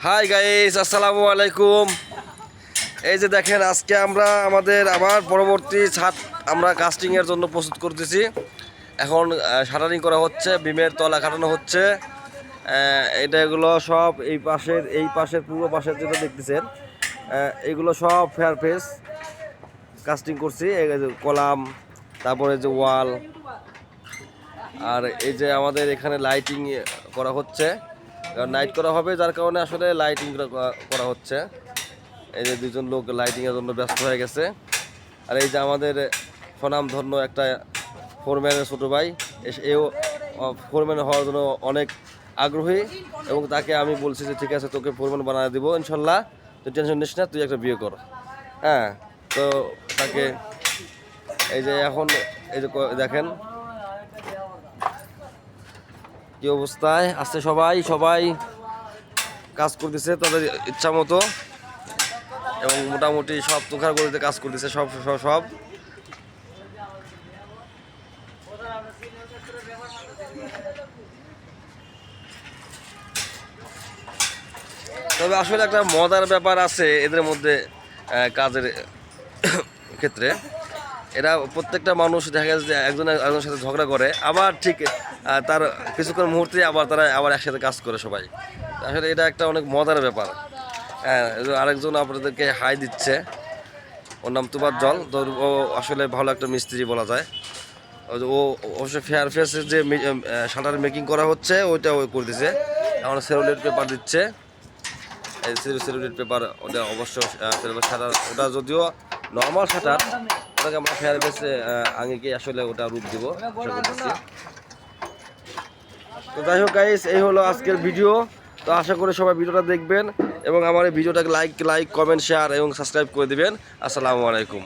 Hi guys, আসসালামু আলাইকুম। এই যে দেখেন, আজকে আমরা আমাদের আবার পরবর্তী ছাদ আমরা কাস্টিংয়ের জন্য প্রস্তুত করতেছি। এখন শাটারিং করা হচ্ছে, বিমের তলা কাটানো হচ্ছে। এগুলো সব এই পাশের পূর্ব পাশের যেটা দেখতেছেন, এগুলো সব ফেয়ার ফেস কাস্টিং করছি। এই যে কলাম, তারপরে যে ওয়াল, আর এই যে আমাদের এখানে লাইটিং করা হচ্ছে, নাইট করা হবে, যার কারণে আসলে লাইটিং করা হচ্ছে। এই যে দুজন লোক লাইটিংয়ের জন্য ব্যস্ত হয়ে গেছে। আর এই যে আমাদের স্বনামধন্য একটা ফোরম্যানের ছোটো ভাই, এও ফোরম্যান হওয়ার জন্য অনেক আগ্রহী, এবং তাকে আমি বলছি যে ঠিক আছে, তোকে ফোরম্যান বানিয়ে দেবো ইনশাল্লাহ, তুই টেনশন নিস না, তুই একটা বিয়ে কর। হ্যাঁ, তো তাকে এই যে এখন এই যে দেখেন কি অবস্থায় আছে। সবাই কাজ করতেছে তাদের ইচ্ছা মতো, এবং মোটামুটি সব তুখার গতিতে কাজ করতেছে সব সব সব তবে আসলে একটা মজার ব্যাপার আছে এদের মধ্যে। কাজের ক্ষেত্রে এরা প্রত্যেকটা মানুষ দেখা যাচ্ছে যে একজন একজনের সাথে ঝগড়া করে, আবার ঠিক তার কিছুক্ষণ মুহূর্তে তারা আবার একসাথে কাজ করে সবাই। আসলে এটা একটা অনেক মজার ব্যাপার। হ্যাঁ, আরেকজন আপনাদেরকে হাই দিচ্ছে, ওর নাম তুবাজ্জল। তো ও আসলে ভালো একটা মিস্ত্রি বলা যায়। ও অবশ্য ফেয়ার ফেসের যে শাটার মেকিং করা হচ্ছে ওইটা ও করতেছে। এখন সেলুলোয়েড পেপার দিচ্ছে, এই সেলুলোয়েড পেপার, ওটা অবশ্য শাটার, ওটা যদিও নর্মাল শাটার, ওটাকে আমরা ফেয়ার ফেসে আঙিকে আসলে ওটা রূপ দিব আশা করতেছি। তো যাই হোক গাইস, এই হলো আজকের ভিডিও। তো আশা করি সবাই ভিডিওটা দেখবেন, এবং আমার এই ভিডিওটাকে লাইক কমেন্ট শেয়ার এবং সাবস্ক্রাইব করে দিবেন। আসসালামু আলাইকুম।